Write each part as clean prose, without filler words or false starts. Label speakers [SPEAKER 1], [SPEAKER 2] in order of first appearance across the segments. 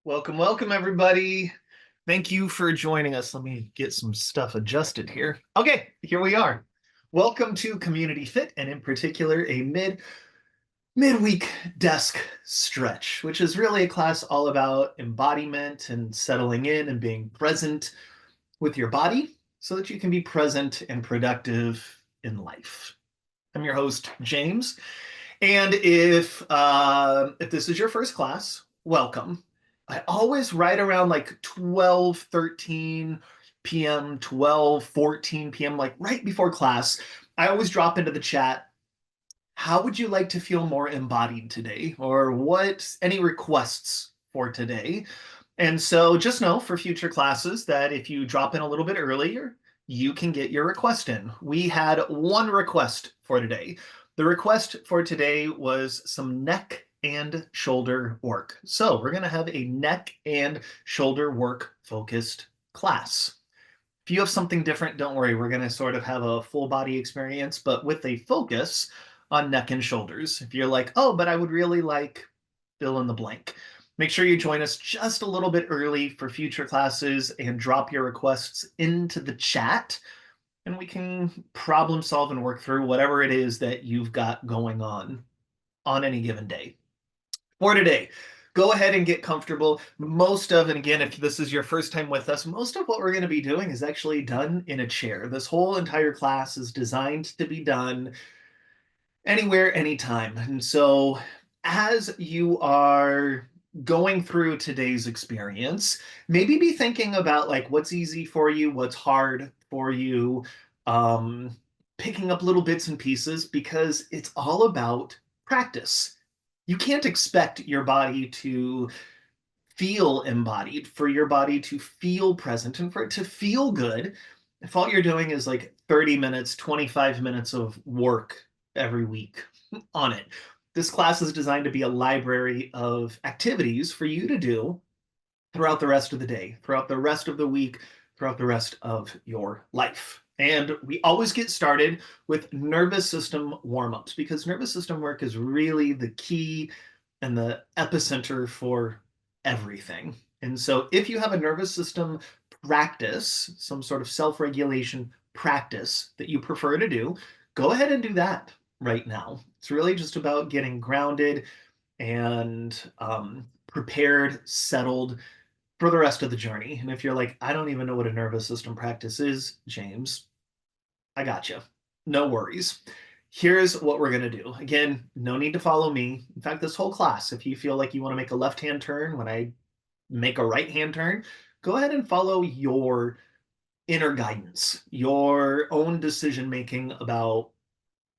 [SPEAKER 1] Welcome, welcome, everybody. Thank you for joining us. Let me get some stuff adjusted here. Okay, here we are. Welcome to Community Fit, and in particular, a midweek desk stretch, which is really a class all about embodiment and settling in and being present with your body so that you can be present and productive in life. I'm your host, James, and if this is your first class, welcome. I always right around like 12:13 p.m., 12:14 p.m., like right before class, I always drop into the chat, how would you like to feel more embodied today? Or what, any requests for today? And so just know for future classes that if you drop in a little bit earlier, you can get your request in. We had one request for today. The request for today was some neck and shoulder work. So we're going to have a neck and shoulder work focused class. If you have something different, don't worry. We're going to sort of have a full body experience, but with a focus on neck and shoulders. If you're like, oh, but I would really like fill in the blank, make sure you join us just a little bit early for future classes and drop your requests into the chat, and we can problem solve and work through whatever it is that you've got going on any given day. For today, go ahead and get comfortable. And again, if this is your first time with us, most of what we're going to be doing is actually done in a chair. This whole entire class is designed to be done anywhere, anytime. And so as you are going through today's experience, maybe be thinking about like what's easy for you, what's hard for you, um, picking up little bits and pieces because it's all about practice. You can't expect your body to feel embodied, for your body to feel present, and for it to feel good if all you're doing is like 30 minutes, 25 minutes of work every week on it. This class is designed to be a library of activities for you to do throughout the rest of the day, throughout the rest of the week, throughout the rest of your life. And we always get started with nervous system warm-ups because nervous system work is really the key and the epicenter for everything. And so if you have a nervous system practice, some sort of self-regulation practice that you prefer to do, go ahead and do that right now. It's really just about getting grounded and prepared, settled for the rest of the journey. And if you're like, I don't even know what a nervous system practice is, James, I got you. No worries. Here's what we're going to do. Again, no need to follow me. In fact, this whole class, if you feel like you want to make a left-hand turn when I make a right-hand turn, go ahead and follow your inner guidance, your own decision making about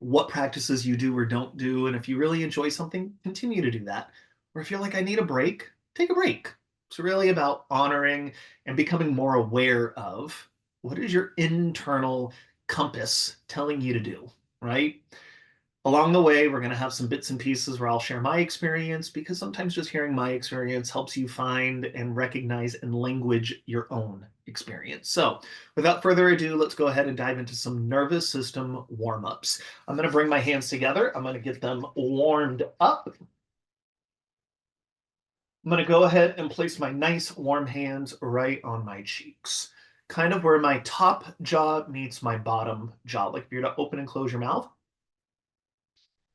[SPEAKER 1] what practices you do or don't do. And if you really enjoy something, continue to do that. Or if you're like, I need a break, take a break. It's really about honoring and becoming more aware of what is your internal compass telling you to do, right? Along the way, we're going to have some bits and pieces where I'll share my experience because sometimes just hearing my experience helps you find and recognize and language your own experience. So without further ado, let's go ahead and dive into some nervous system warm-ups. I'm going to bring my hands together. I'm going to get them warmed up. I'm going to go ahead and place my nice warm hands right on my cheeks, kind of where my top jaw meets my bottom jaw, like if you're to open and close your mouth,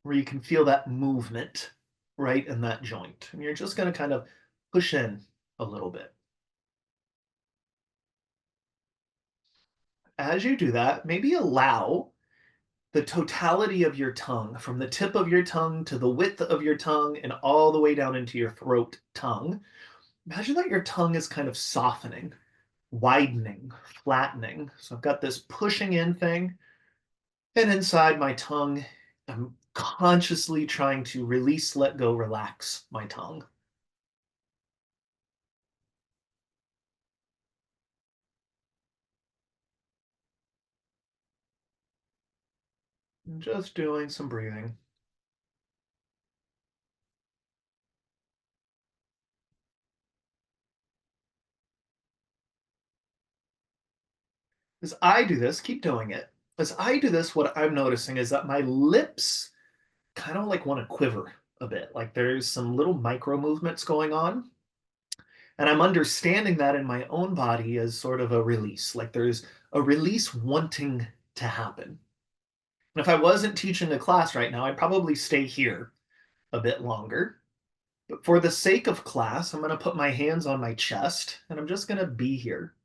[SPEAKER 1] where you can feel that movement right in that joint. And you're just going to kind of push in a little bit. As you do that, maybe allow the totality of your tongue, from the tip of your tongue to the width of your tongue and all the way down into your throat tongue. Imagine that your tongue is kind of softening, widening, flattening. So I've got this pushing in thing, and inside my tongue, I'm consciously trying to release, let go, relax my tongue. Just doing some breathing. As I do this, keep doing it. As I do this, what I'm noticing is that my lips kind of like want to quiver a bit. Like there's some little micro movements going on. And I'm understanding that in my own body as sort of a release, like there's a release wanting to happen. And if I wasn't teaching a class right now, I'd probably stay here a bit longer. But for the sake of class, I'm going to put my hands on my chest and I'm just going to be here.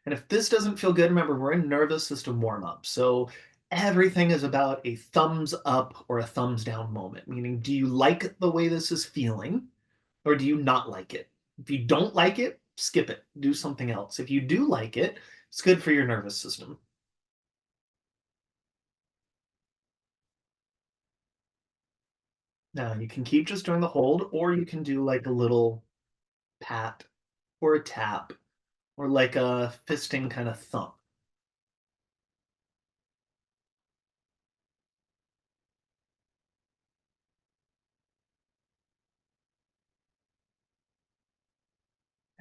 [SPEAKER 1] And if this doesn't feel good, remember, we're in nervous system warm up. So everything is about a thumbs up or a thumbs down moment, meaning, do you like the way this is feeling or do you not like it? If you don't like it, skip it, do something else. If you do like it, it's good for your nervous system. Now, you can keep just doing the hold, or you can do like a little pat or a tap or like a fisting kind of thump.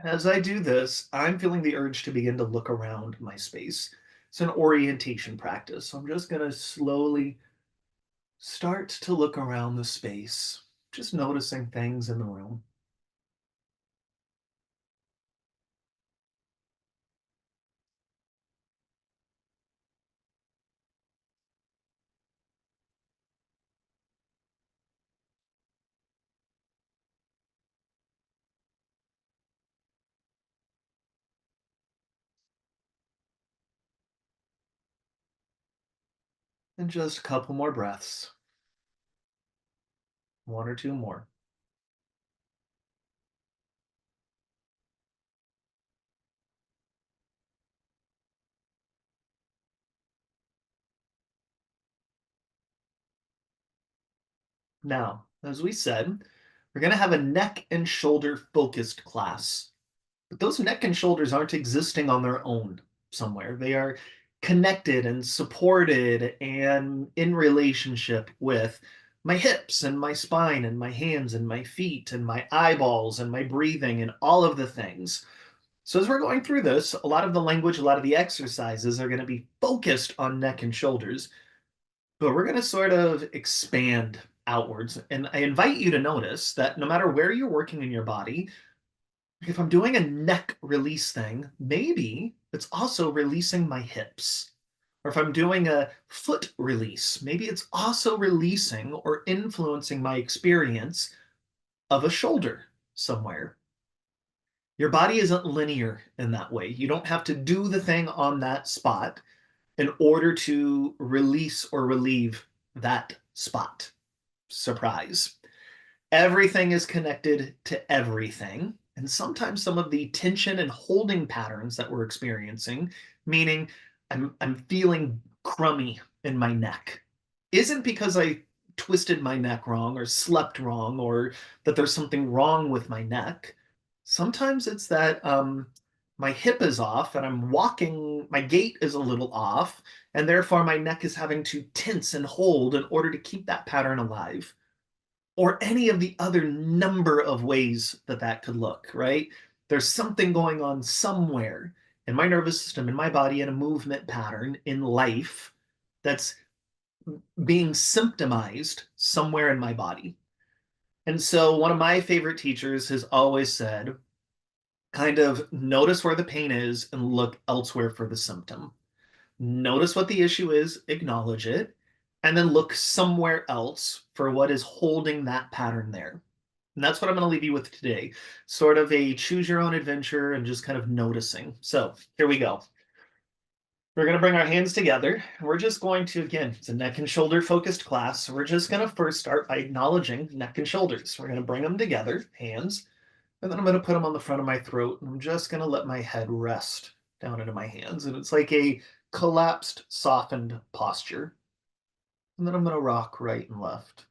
[SPEAKER 1] As I do this, I'm feeling the urge to begin to look around my space. It's an orientation practice. So I'm just going to slowly start to look around the space, just noticing things in the room. And just a couple more breaths, one or two more. Now, as we said, we're going to have a neck and shoulder focused class. But those neck and shoulders aren't existing on their own somewhere. They are connected and supported and in relationship with my hips and my spine and my hands and my feet and my eyeballs and my breathing and all of the things. So, as we're going through this, a lot of the language, a lot of the exercises are going to be focused on neck and shoulders, but we're going to sort of expand outwards. And I invite you to notice that no matter where you're working in your body, if I'm doing a neck release thing, maybe it's also releasing my hips. Or if I'm doing a foot release, maybe it's also releasing or influencing my experience of a shoulder somewhere. Your body isn't linear in that way. You don't have to do the thing on that spot in order to release or relieve that spot. Surprise. Everything is connected to everything. And sometimes some of the tension and holding patterns that we're experiencing, meaning I'm feeling crummy in my neck, isn't because I twisted my neck wrong or slept wrong or that there's something wrong with my neck. Sometimes it's that my hip is off and I'm walking, my gait is a little off, and therefore my neck is having to tense and hold in order to keep that pattern alive, or any of the other number of ways that that could look, right? There's something going on somewhere in my nervous system, in my body, in a movement pattern in life that's being symptomized somewhere in my body. And so, one of my favorite teachers has always said, kind of notice where the pain is and look elsewhere for the symptom. Notice what the issue is, acknowledge it, and then look somewhere else for what is holding that pattern there. And that's what I'm going to leave you with today. Sort of a choose your own adventure and just kind of noticing. So here we go. We're going to bring our hands together. We're just going to, again, it's a neck and shoulder focused class. So we're just going to first start by acknowledging neck and shoulders. We're going to bring them together, hands, and then I'm going to put them on the front of my throat. And I'm just going to let my head rest down into my hands. And it's like a collapsed, softened posture. And then I'm going to rock right and left.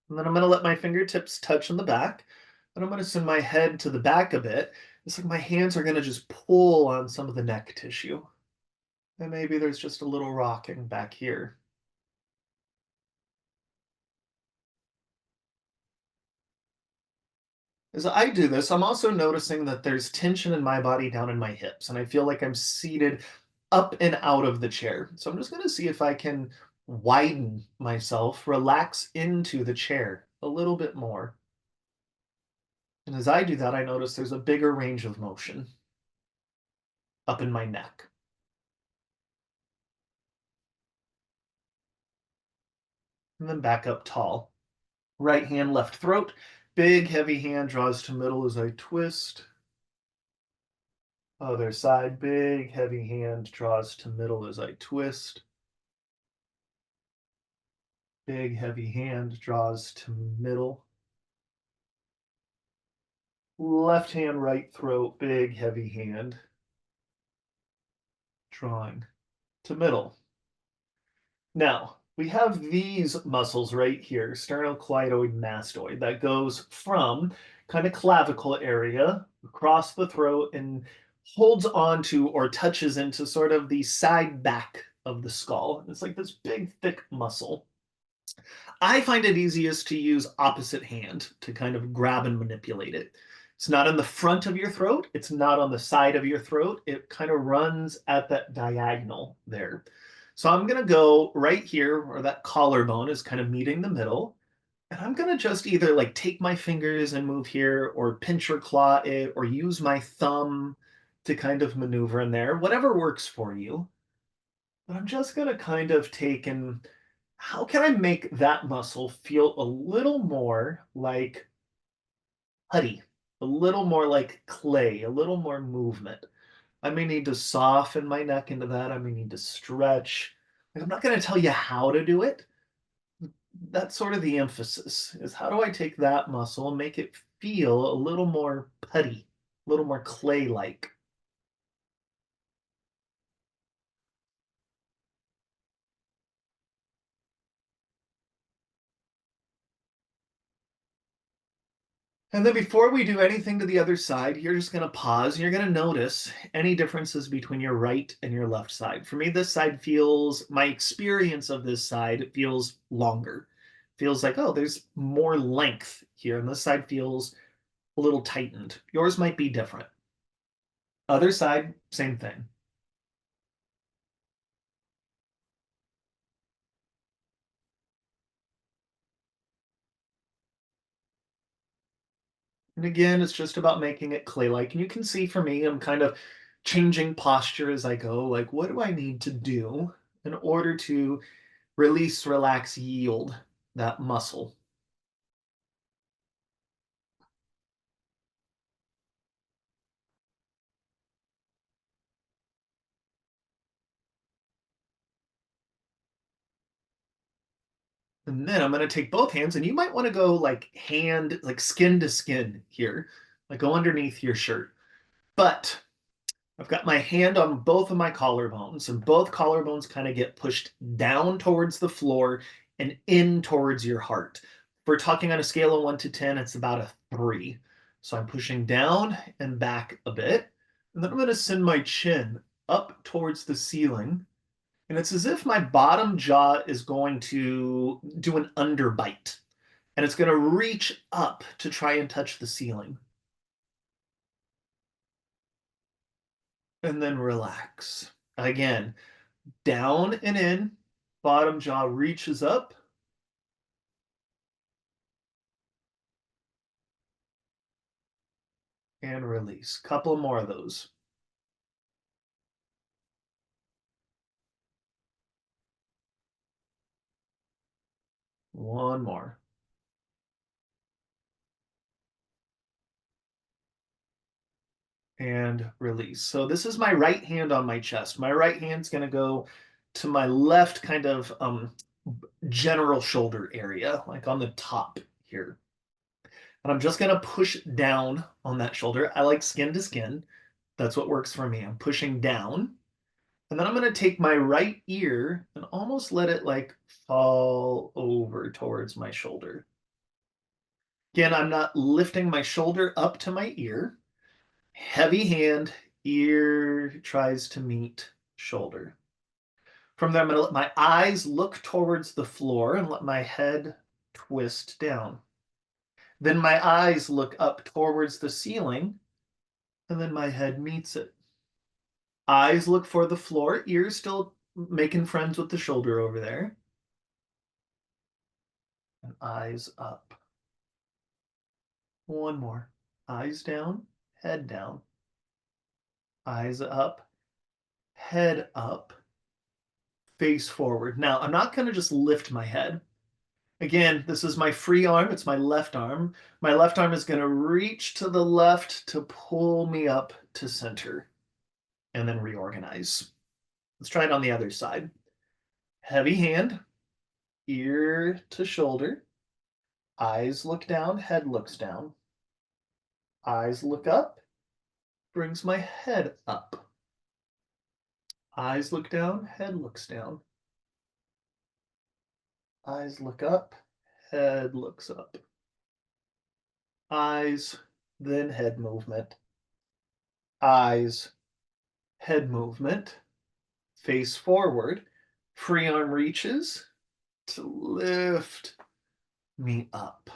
[SPEAKER 1] And then I'm going to let my fingertips touch on the back. And I'm going to send my head to the back a bit. It's like my hands are going to just pull on some of the neck tissue. And maybe there's just a little rocking back here. As I do this, I'm also noticing that there's tension in my body down in my hips, and I feel like I'm seated up and out of the chair. So I'm just going to see if I can widen myself, relax into the chair a little bit more. And as I do that, I notice there's a bigger range of motion up in my neck. And then back up tall. Right hand, left throat. Big, heavy hand draws to middle as I twist. Other side, big, heavy hand draws to middle as I twist. Big, heavy hand draws to middle. Left hand, right throat, big, heavy hand drawing to middle. Now, we have these muscles right here, sternocleidoid mastoid, that goes from kind of clavicle area across the throat and holds onto or touches into sort of the side back of the skull. It's like this big, thick muscle. I find it easiest to use opposite hand to kind of grab and manipulate it. It's not in the front of your throat. It's not on the side of your throat. It kind of runs at that diagonal there. So I'm going to go right here where that collarbone is kind of meeting the middle. And I'm going to just either like take my fingers and move here or pinch or claw it or use my thumb to kind of maneuver in there, whatever works for you. But I'm just going to kind of take and how can I make that muscle feel a little more like putty, a little more like clay, a little more movement? I may need to soften my neck into that. I may need to stretch. Like, I'm not going to tell you how to do it. That's sort of the emphasis is how do I take that muscle and make it feel a little more putty, a little more clay-like? And then before we do anything to the other side, you're just going to pause and you're going to notice any differences between your right and your left side. For me, this side feels, my experience of this side feels longer. Feels like, oh, there's more length here. And this side feels a little tightened. Yours might be different. Other side, same thing. And again, it's just about making it clay-like. And you can see for me, I'm kind of changing posture as I go. Like, what do I need to do in order to release, relax, yield that muscle? And then I'm going to take both hands, and you might want to go like hand, like skin to skin here, like go underneath your shirt. But I've got my hand on both of my collarbones, and both collarbones kind of get pushed down towards the floor and in towards your heart. If we're talking on a scale of 1 to 10, it's about a 3. So I'm pushing down and back a bit. And then I'm going to send my chin up towards the ceiling. And it's as if my bottom jaw is going to do an underbite. And it's going to reach up to try and touch the ceiling. And then relax. Again, down and in, bottom jaw reaches up and release. Couple more of those. One more and release. So this is my right hand on my chest. My right hand's going to go to my left kind of general shoulder area, like on the top here. And I'm just going to push down on that shoulder. I like skin to skin. That's what works for me. I'm pushing down. And then I'm going to take my right ear and almost let it like fall over towards my shoulder. Again, I'm not lifting my shoulder up to my ear. Heavy hand, ear tries to meet shoulder. From there, I'm going to let my eyes look towards the floor and let my head twist down. Then my eyes look up towards the ceiling, and then my head meets it. Eyes look for the floor, ears still making friends with the shoulder over there, and eyes up. One more. Eyes down, head down, eyes up, head up, face forward. Now, I'm not going to just lift my head. Again, this is my free arm. It's my left arm. My left arm is going to reach to the left to pull me up to center and then reorganize. Let's try it on the other side. Heavy hand, ear to shoulder. Eyes look down, head looks down. Eyes look up, brings my head up. Eyes look down, head looks down. Eyes look up, head looks up. Eyes, then head movement. Eyes, head movement. Face forward. Free arm reaches to lift me up.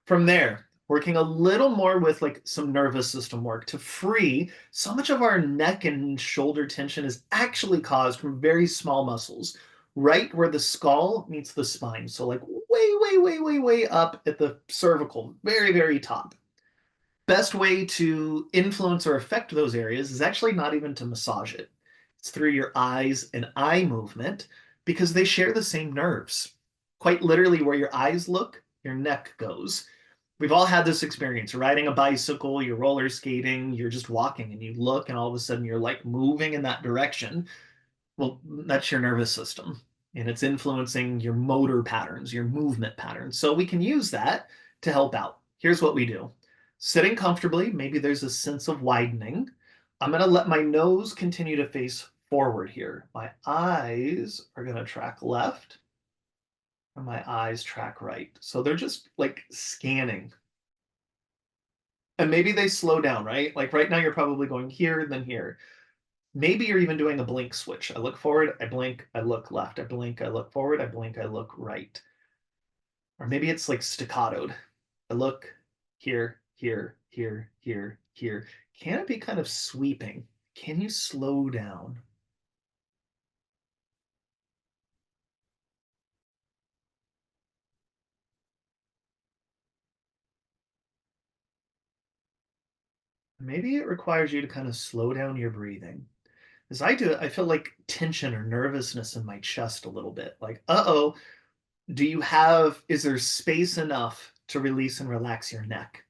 [SPEAKER 1] From there, working a little more with like some nervous system work to free. So much of our neck and shoulder tension is actually caused from very small muscles, right where the skull meets the spine. So like way up at the cervical, very top. Best way to influence or affect those areas is actually not even to massage it. It's through your eyes and eye movement because they share the same nerves. Quite literally, where your eyes look, your neck goes. We've all had this experience riding a bicycle, you're roller skating, you're just walking, and you look, and all of a sudden you're like moving in that direction. Well, that's your nervous system, and it's influencing your motor patterns, your movement patterns. So we can use that to help out. Here's what we do. Sitting comfortably, maybe there's a sense of widening. I'm going to let my nose continue to face forward here. My eyes are going to track left, and my eyes track right. So they're just like scanning. And maybe they slow down, right? Like right now, you're probably going here, then here. Maybe you're even doing a blink switch. I look forward, I blink, I look left, I blink, I look forward, I blink, I look right. Or maybe it's like staccatoed. I look here, here. Can it be kind of sweeping? Can you slow down? Maybe it requires you to kind of slow down your breathing. As I do it, I feel like tension or nervousness in my chest a little bit. Like, uh-oh, is there space enough to release and relax your neck?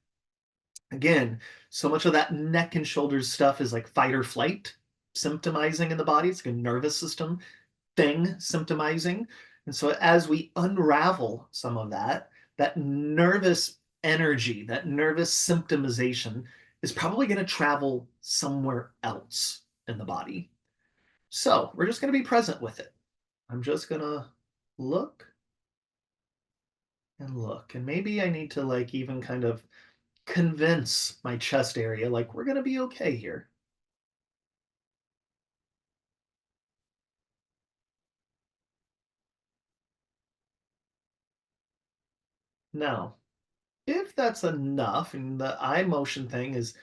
[SPEAKER 1] Again, so much of that neck and shoulders stuff is like fight or flight symptomizing in the body. It's like a nervous system thing symptomizing. And so as we unravel some of that, that nervous energy, that nervous symptomization is probably going to travel somewhere else in the body. So we're just going to be present with it. I'm just going to look and look. And maybe I need to like even kind of convince my chest area, like, we're going to be okay here. Now, if that's enough and the eye motion thing is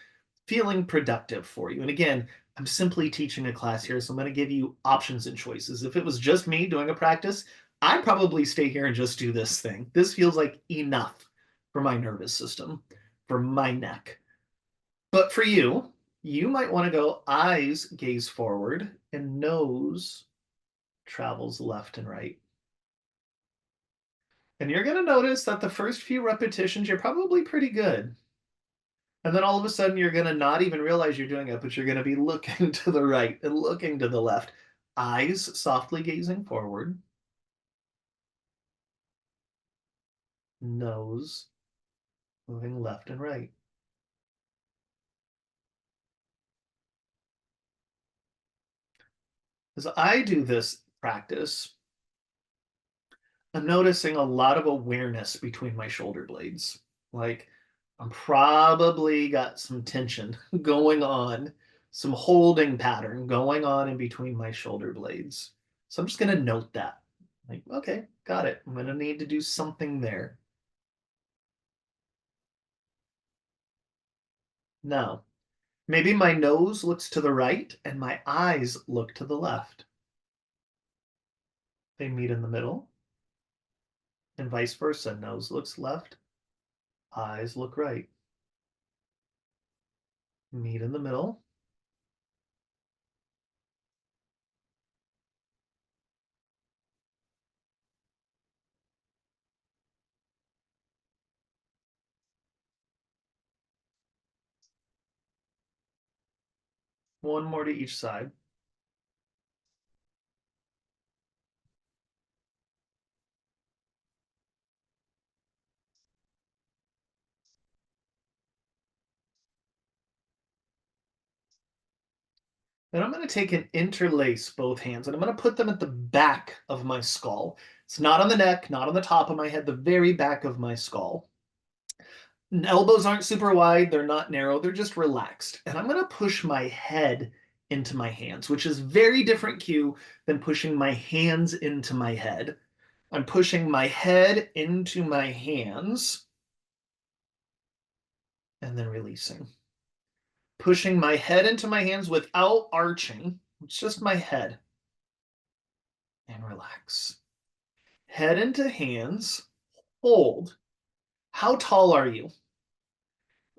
[SPEAKER 1] feeling productive for you, and again, I'm simply teaching a class here, so I'm going to give you options and choices. If it was just me doing a practice, I'd probably stay here and just do this thing. This feels like enough for my nervous system, for my neck. But for you, you might want to go eyes gaze forward and nose travels left and right. And you're going to notice that the first few repetitions, you're probably pretty good. And then all of a sudden, you're going to not even realize you're doing it, but you're going to be looking to the right and looking to the left. Eyes softly gazing forward. Nose moving left and right. As I do this practice, I'm noticing a lot of awareness between my shoulder blades. Like I'm probably got some tension going on, some holding pattern going on in between my shoulder blades. So I'm just going to note that. Like, okay, got it. I'm going to need to do something there. Now, maybe my nose looks to the right and my eyes look to the left. They meet in the middle, and vice versa. Nose looks left, eyes look right. Meet in the middle. One more to each side. Then I'm going to take and interlace both hands and I'm going to put them at the back of my skull. It's not on the neck, not on the top of my head, the very back of my skull. Elbows aren't super wide, they're not narrow, they're just relaxed. And I'm going to push my head into my hands, which is very different cue than pushing my hands into my head. I'm pushing my head into my hands and then releasing. Pushing my head into my hands without arching. It's just my head and relax. Head into hands, hold. How tall are you?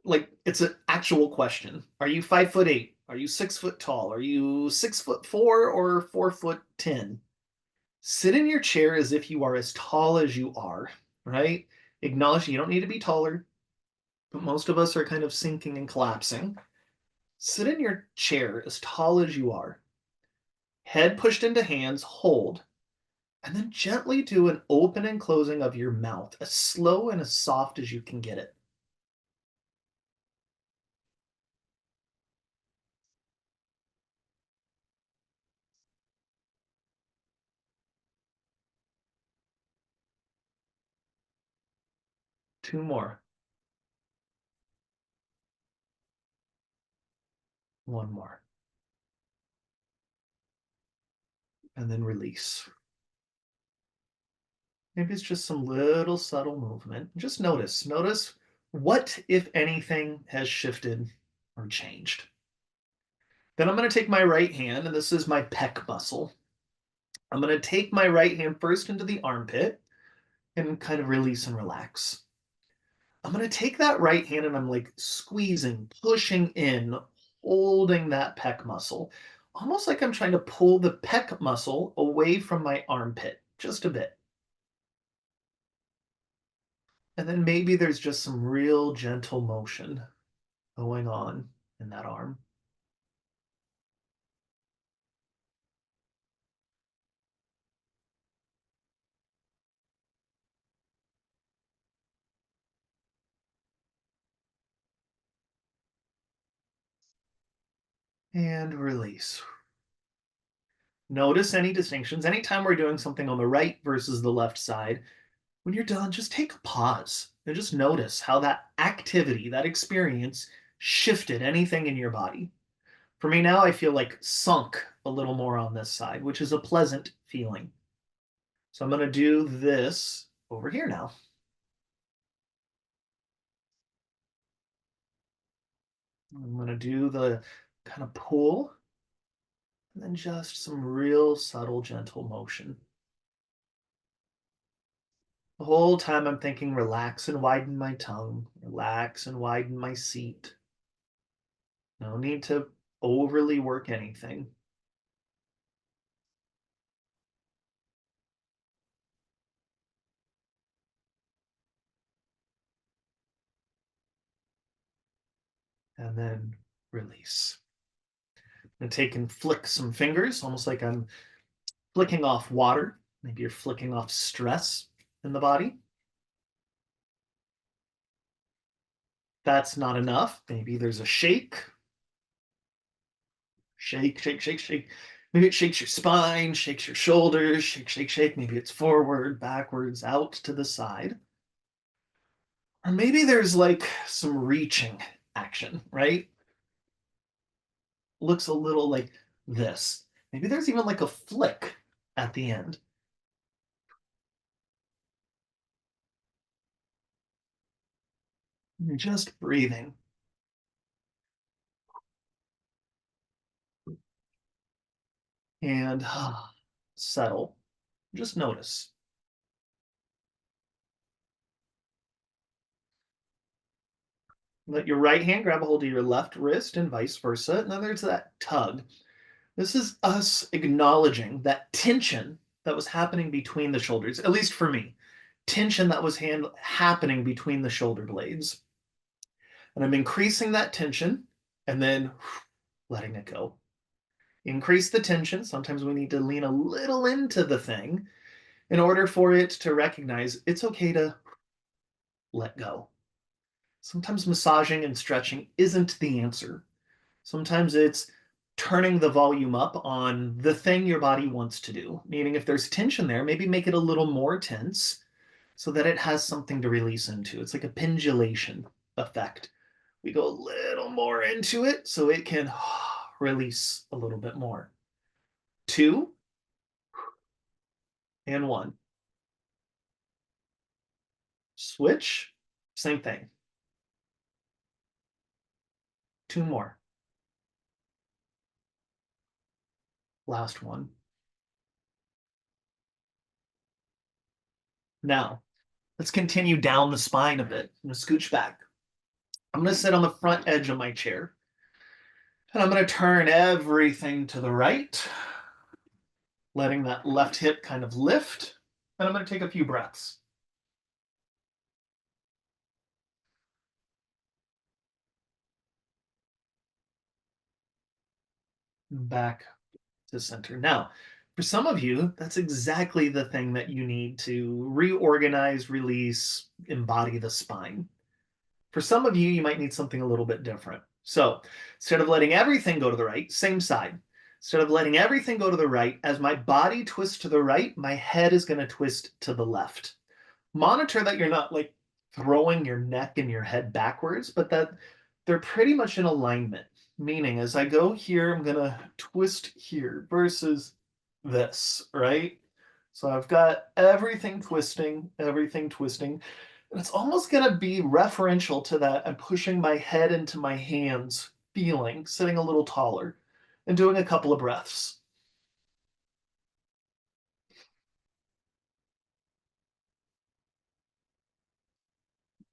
[SPEAKER 1] Like, it's an actual question. Are you 5'8"? Are you 6 foot tall? Are you 6'4" or 4'10"? Sit in your chair as if you are as tall as you are, right? Acknowledge you don't need to be taller, but most of us are kind of sinking and collapsing. Sit in your chair as tall as you are. Head pushed into hands, hold, and then gently do an open and closing of your mouth, as slow and as soft as you can get it. Two more. One more. And then release. Maybe it's just some little subtle movement. Just notice. Notice what, if anything, has shifted or changed. Then I'm going to take my right hand, and this is my pec muscle. I'm going to take my right hand first into the armpit and kind of release and relax. I'm going to take that right hand and I'm like squeezing, pushing in, holding that pec muscle, almost like I'm trying to pull the pec muscle away from my armpit just a bit. And then maybe there's just some real gentle motion going on in that arm. And release. Notice any distinctions. Anytime we're doing something on the right versus the left side, when you're done, just take a pause and just notice how that activity, that experience shifted anything in your body. For me now, I feel like sunk a little more on this side, which is a pleasant feeling. So I'm going to do this over here now. I'm going to do the kind of pull and then just some real subtle, gentle motion. The whole time I'm thinking, relax and widen my tongue, relax and widen my seat. No need to overly work anything. And then release. And take and flick some fingers, almost like I'm flicking off water. Maybe you're flicking off stress in the body. That's not enough. Maybe there's a shake. Shake, shake, shake, shake. Maybe it shakes your spine, shakes your shoulders, shake, shake, shake. Maybe it's forward, backwards, out to the side. Or maybe there's like some reaching action, right? Looks a little like this. Maybe there's even like a flick at the end. Just breathing. and settle. Just notice. Let your right hand grab a hold of your left wrist and vice versa. And then there's that tug. This is us acknowledging that tension that was happening between the shoulders, at least for me, tension that was happening between the shoulder blades. And I'm increasing that tension and then letting it go. Increase the tension. Sometimes we need to lean a little into the thing in order for it to recognize it's okay to let go. Sometimes massaging and stretching isn't the answer. Sometimes it's turning the volume up on the thing your body wants to do. Meaning, if there's tension there, maybe make it a little more tense so that it has something to release into. It's like a pendulation effect. We go a little more into it so it can release a little bit more. 2 and 1. Switch, same thing. 2 more. Last one. Now, let's continue down the spine a bit. I'm going to scooch back. I'm going to sit on the front edge of my chair. And I'm going to turn everything to the right, letting that left hip kind of lift. And I'm going to take a few breaths. Back to center. Now, for some of you, that's exactly the thing that you need to reorganize, release, embody the spine. For some of you, you might need something a little bit different. So instead of letting everything go to the right, same side. Instead of letting everything go to the right, as my body twists to the right, my head is going to twist to the left. Monitor that you're not like throwing your neck and your head backwards, but that they're pretty much in alignment. Meaning, as I go here, I'm going to twist here versus this, right? So I've got everything twisting, everything twisting. And it's almost going to be referential to that. I'm pushing my head into my hands, feeling, sitting a little taller, and doing a couple of breaths.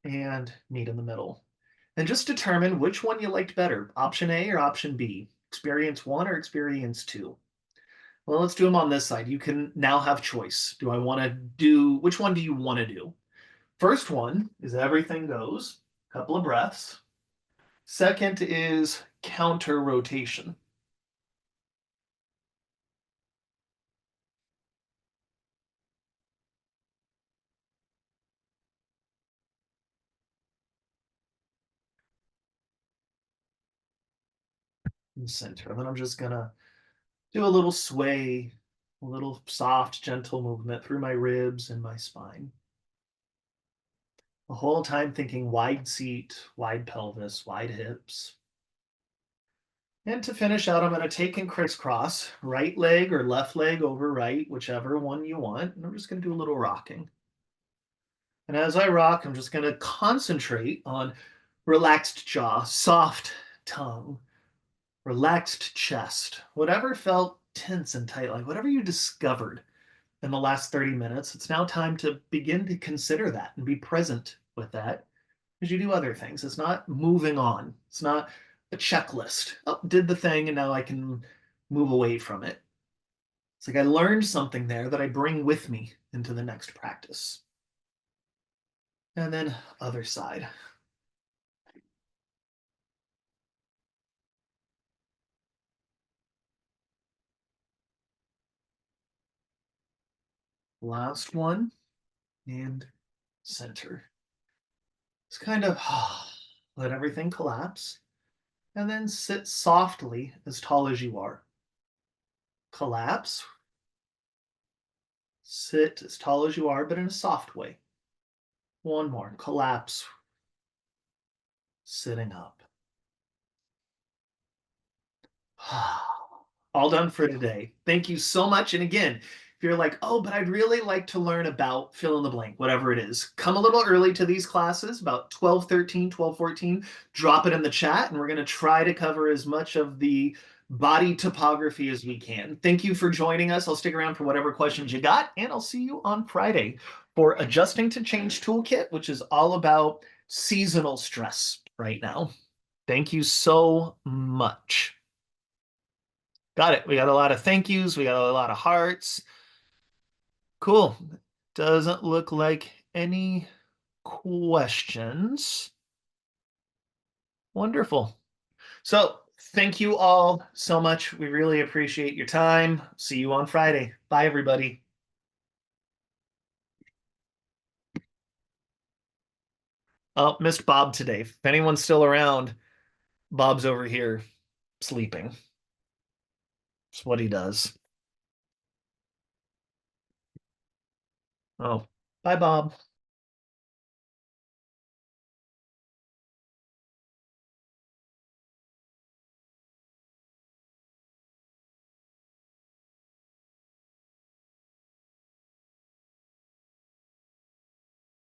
[SPEAKER 1] And meet in the middle. And just determine which one you liked better, option A or option B, experience 1 or experience 2. Well, let's do them on this side. You can now have choice. Do I want to do, which one do you want to do? First one is everything goes, couple of breaths. Second is counter rotation. And center. And then I'm just going to do a little sway, a little soft, gentle movement through my ribs and my spine. The whole time thinking wide seat, wide pelvis, wide hips. And to finish out, I'm going to take and crisscross right leg or left leg over right, whichever one you want. And I'm just going to do a little rocking. And as I rock, I'm just going to concentrate on relaxed jaw, soft tongue, relaxed chest, whatever felt tense and tight, like whatever you discovered in the last 30 minutes. It's now time to begin to consider that and be present with that as you do other things. It's not moving on. It's not a checklist. Oh, did the thing and now I can move away from it. It's like I learned something there that I bring with me into the next practice. And then other side. Last one and center. It's kind of let everything collapse and then sit softly as tall as you are. Collapse, sit as tall as you are, but in a soft way. One more, collapse, sitting up. All done for today. Thank you so much. And again, if you're like, oh, but I'd really like to learn about fill in the blank, whatever it is, come a little early to these classes, about 12:13, 12:14, drop it in the chat, and we're going to try to cover as much of the body topography as we can. Thank you for joining us. I'll stick around for whatever questions you got, and I'll see you on Friday for Adjusting to Change Toolkit, which is all about seasonal stress right now. Thank you so much. Got it. We got a lot of thank yous. We got a lot of hearts. Cool. Doesn't look like any questions. Wonderful. So thank you all so much. We really appreciate your time. See you on Friday. Bye, everybody. Oh, missed Bob today. If anyone's still around, Bob's over here sleeping. That's what he does. Oh, bye, Bob.